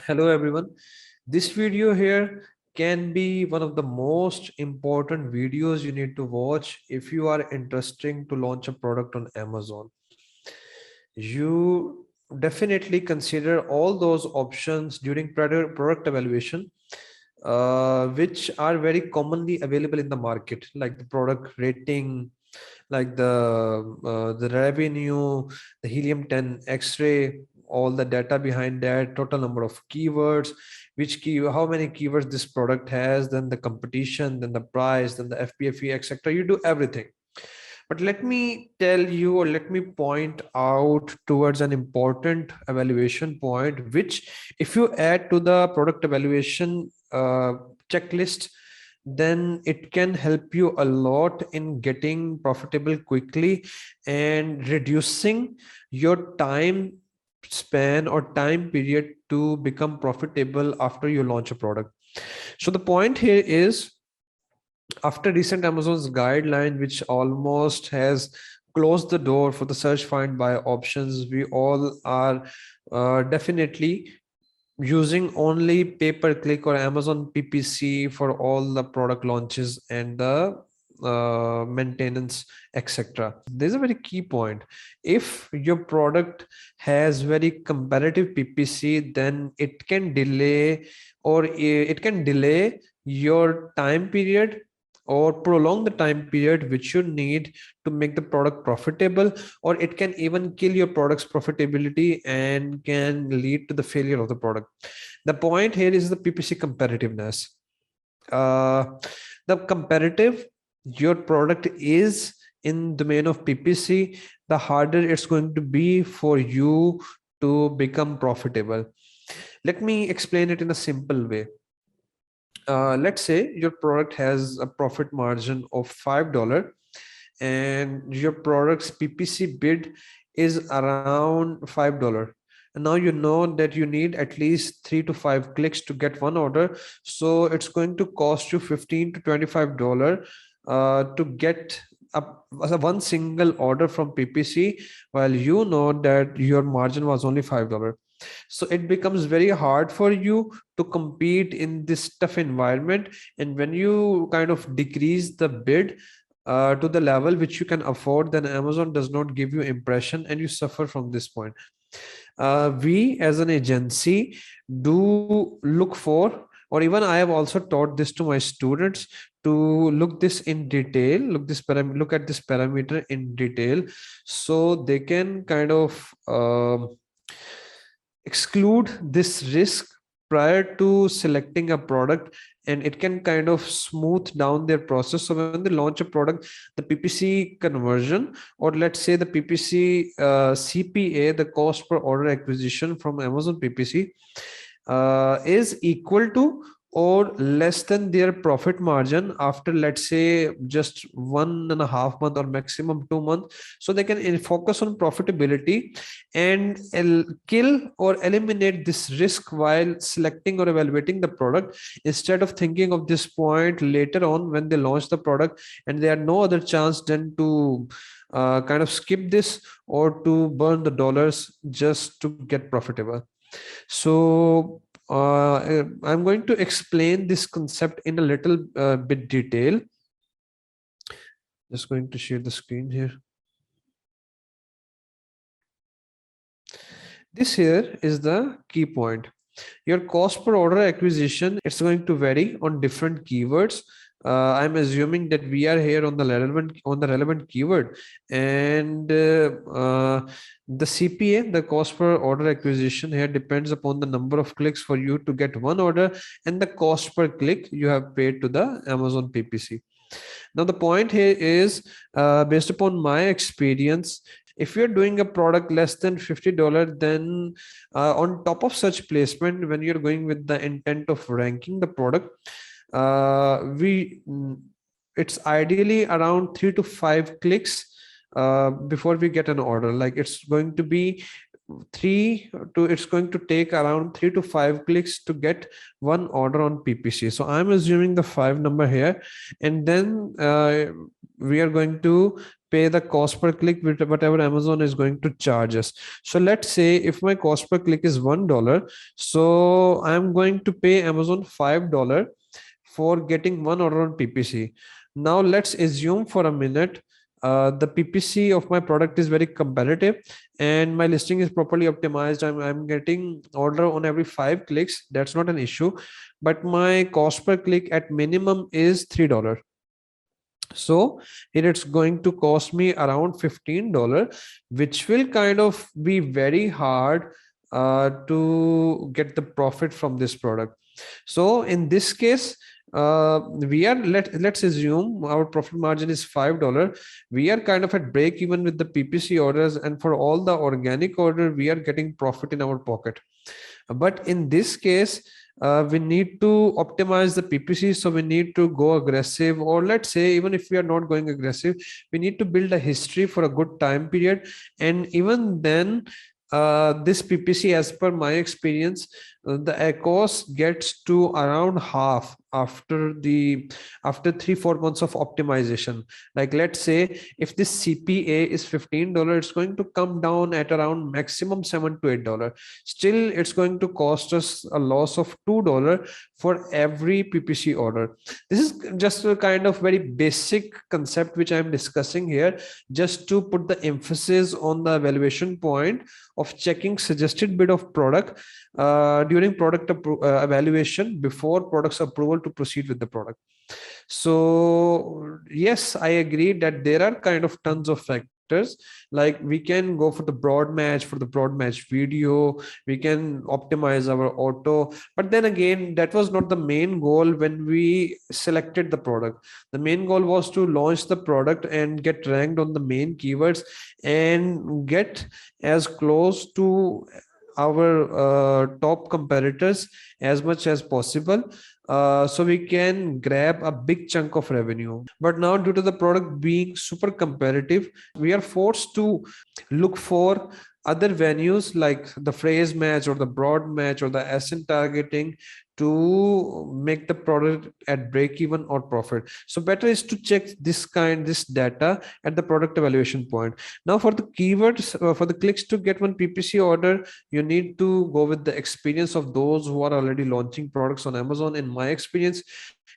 Hello everyone. This video here can be one of the most important videos you need to watch if you are interested to launch a product on Amazon. You definitely consider all those options during product evaluation, which are very commonly available in the market, like the product rating, like the revenue, the helium-10 X-ray, all the data behind that, total number of keywords, how many keywords this product has, then the competition, then the price, then the FPFE, etc. You do everything. But let me tell you, or let me point out towards an important evaluation point, which if you add to the product evaluation checklist, then it can help you a lot in getting profitable quickly and reducing your time span or time period to become profitable after you launch a product. So the point here is, after recent Amazon's guideline, which almost has closed the door for the search find buy options, we all are definitely using only pay-per-click or Amazon PPC for all the product launches and the maintenance, etc. There's a very key point. If your product has very comparative PPC, then it can delay, or it can delay your time period or prolong the time period which you need to make the product profitable, or it can even kill your product's profitability and can lead to the failure of the product. The point here is the PPC comparativeness. The comparative your product is in domain of PPC, the harder it's going to be for you to become profitable. Let me explain it in a simple way. Let's say your product has a profit margin of $5 and your product's PPC bid is around $5. And now you know that you need at least 3 to 5 clicks to get one order. So it's going to cost you $15 to $25 to get one single order from PPC, while you know that your margin was only $5. So it becomes very hard for you to compete in this tough environment. And when you kind of decrease the bid to the level which you can afford, then Amazon does not give you impression and you suffer from this point. We as an agency do look for, or even I have also taught this to my students, to look this in detail, look at this parameter in detail, so they can kind of exclude this risk prior to selecting a product, and it can kind of smooth down their process. So when they launch a product, the PPC conversion, or let's say the PPC CPA, the cost per order acquisition from Amazon PPC, is equal to or less than their profit margin after, let's say, just 1.5 months or maximum 2 months. So they can focus on profitability and kill or eliminate this risk while selecting or evaluating the product, instead of thinking of this point later on when they launch the product and there are no other chance than to kind of skip this or to burn the dollars just to get profitable. So I'm going to explain this concept in a little bit detail. Just going to share the screen here. This here is the key point. Your cost per order acquisition, it's going to vary on different keywords. I'm assuming that we are here on the relevant keyword, and the CPA, the cost per order acquisition, here depends upon the number of clicks for you to get one order and the cost per click you have paid to the Amazon PPC. Now the point here is, based upon my experience, if you're doing a product less than $50, then on top of such placement, when you're going with the intent of ranking the product, it's ideally around 3 to 5 clicks before we get an order. Like it's going to take around 3 to 5 clicks to get one order on PPC. So I'm assuming the 5 number here, and then we are going to pay the cost per click with whatever Amazon is going to charge us. So let's say if my cost per click is $1, so I'm going to pay Amazon $5 for getting one order on PPC. Now let's assume for a minute the PPC of my product is very competitive and my listing is properly optimized. I'm getting order on every 5 clicks. That's not an issue. But my cost per click at minimum is $3. So here it's going to cost me around $15, which will kind of be very hard to get the profit from this product. So in this case, we are let's assume our profit margin is $5. We are kind of at break even with the PPC orders, and for all the organic order, we are getting profit in our pocket. But in this case, we need to optimize the PPC. So we need to go aggressive, or let's say, even if we are not going aggressive, we need to build a history for a good time period. And even then, this PPC, as per my experience, the cost gets to around half after 3-4 months of optimization. Like let's say if this CPA is $15, it's going to come down at around maximum $7 to $8. Still, it's going to cost us a loss of $2 for every PPC order. This is just a kind of very basic concept which I'm discussing here, just to put the emphasis on the evaluation point of checking suggested bid of product during product evaluation before product's approval to proceed with the product. So yes, I agree that there are kind of tons of factors. Like we can go for the broad match, video, we can optimize our auto, but then again, that was not the main goal when we selected the product. The main goal was to launch the product and get ranked on the main keywords and get as close to our top competitors as much as possible, so we can grab a big chunk of revenue. But now, due to the product being super competitive, we are forced to look for other venues like the phrase match or the broad match or the SN targeting to make the product at break even or profit. So better is to check this data at the product evaluation point. Now for the keywords, for the clicks to get one PPC order, you need to go with the experience of those who are already launching products on Amazon. In my experience,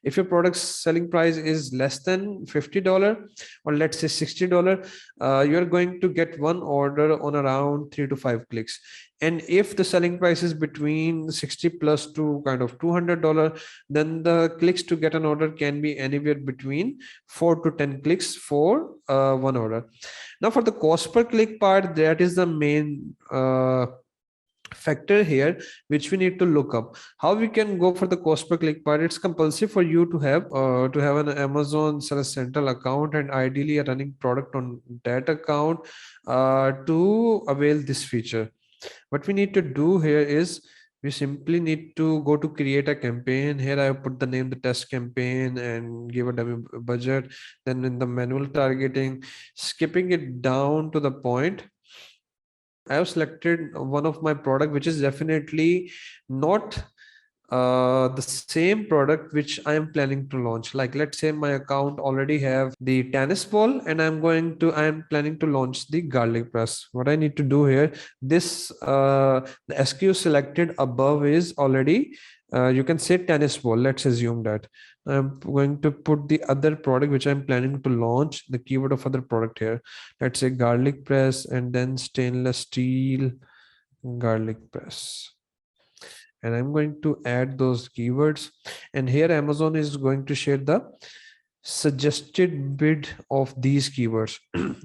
if your product's selling price is less than $50 or let's say $60, you're going to get one order on around 3 to 5 clicks. And if the selling price is between 60 plus to kind of $200, then the clicks to get an order can be anywhere between 4 to 10 clicks for one order. Now for the cost per click part, that is the main factor here which we need to look up. How we can go for the cost per click part? It's compulsory for you to have an Amazon Seller Central account, and ideally a running product on that account to avail this feature. What we need to do here is we simply need to go to create a campaign. Here I put the name, the test campaign, and give a dummy budget. Then in the manual targeting, skipping it down to the point, I have selected one of my product, which is definitely not the same product which I am planning to launch. Like let's say my account already have the tennis ball and I am planning to launch the garlic press. What I need to do here, this the SKU selected above is already you can say tennis ball. Let's assume that I'm going to put the other product which I'm planning to launch, the keyword of other product here. Let's say garlic press and then stainless steel garlic press. And I'm going to add those keywords, and here Amazon is going to share the suggested bid of these keywords.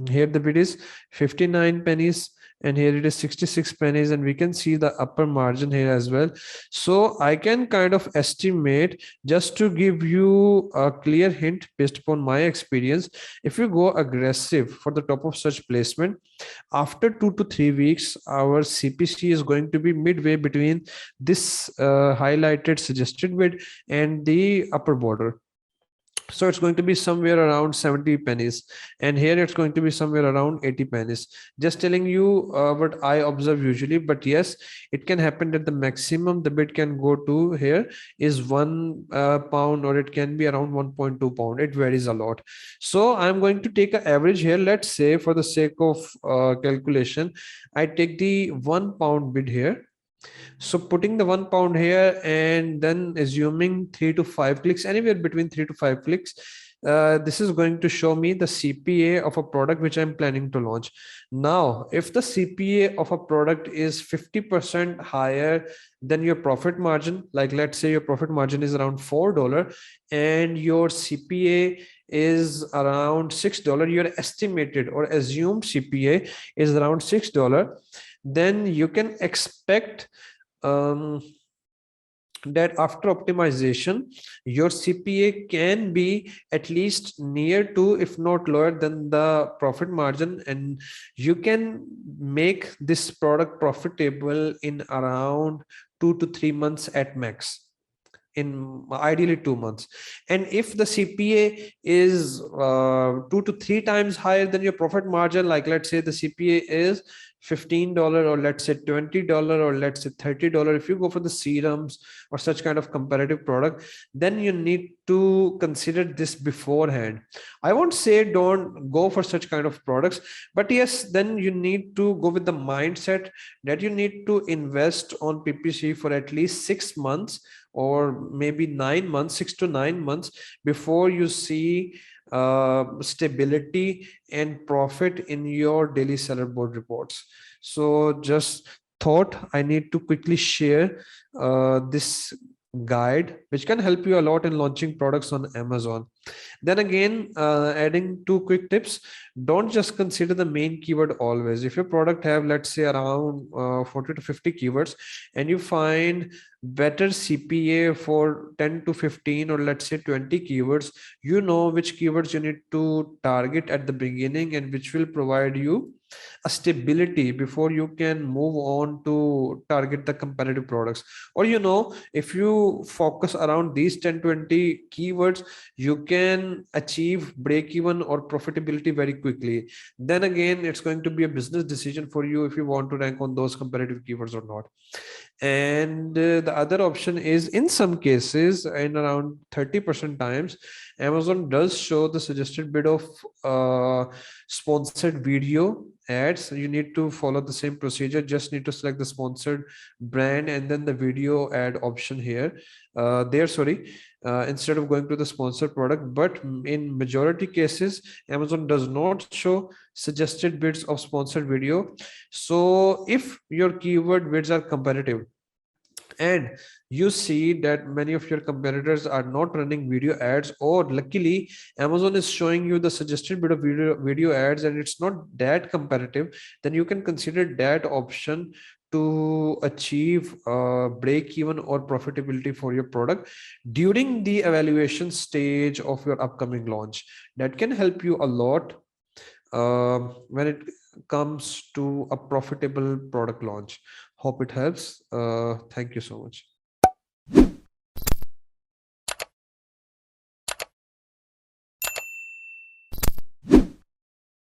Here the bid is 59 pennies and here it is 66 pennies, and we can see the upper margin here as well. So I can kind of estimate, just to give you a clear hint based upon my experience, if you go aggressive for the top of search placement, after 2 to 3 weeks, our CPC is going to be midway between this highlighted suggested bid and the upper border. So it's going to be somewhere around 70 pennies, and here it's going to be somewhere around 80 pennies. Just telling you what I observe usually, but yes, it can happen that the maximum the bid can go to here is 1 pound, or it can be around 1.2 pound. It varies a lot. So I'm going to take an average here. Let's say for the sake of calculation, I take the 1 pound bid here. So putting the 1 pound here and then assuming 3 to 5 clicks, anywhere between 3 to 5 clicks, this is going to show me the CPA of a product which I'm planning to launch. Now, if the CPA of a product is 50% higher than your profit margin, like let's say your profit margin is around $4 and your CPA is around $6, your estimated or assumed CPA is around $6, then you can expect um, that after optimization, your CPA can be at least near to, if not lower than the profit margin, and you can make this product profitable in around 2 to 3 months at max, in ideally 2 months. And if the CPA is 2 to 3 times higher than your profit margin, like let's say the CPA is $15, or let's say $20, or let's say $30, if you go for the serums or such kind of comparative product, then you need to consider this beforehand. I won't say don't go for such kind of products, but yes, then you need to go with the mindset that you need to invest on PPC for at least 6 months, or maybe 9 months, 6 to 9 months, before you see stability and profit in your daily seller board reports. So just thought I need to quickly share this guide, which can help you a lot in launching products on Amazon. Then again, adding two quick tips: don't just consider the main keyword always. If your product have, let's say, around 40 to 50 keywords, and you find better CPA for 10 to 15, or let's say 20 keywords, you know which keywords you need to target at the beginning, and which will provide you a stability before you can move on to target the competitive products. Or if you focus around these 10-20 keywords, you can achieve break even or profitability very quickly. Then again, it's going to be a business decision for you if you want to rank on those competitive keywords or not. And the other option is, in some cases, in around 30% times, Amazon does show the suggested bid of sponsored video ads. You need to follow the same procedure, just need to select the sponsored brand and then the video ad option here, instead of going to the sponsored product. But in majority cases, Amazon does not show suggested bids of sponsored video. So if your keyword bids are competitive, and you see that many of your competitors are not running video ads, or luckily Amazon is showing you the suggested bit of video ads and it's not that competitive, then you can consider that option to achieve break even or profitability for your product during the evaluation stage of your upcoming launch. That can help you a lot when it comes to a profitable product launch. Hope it helps. Thank you so much.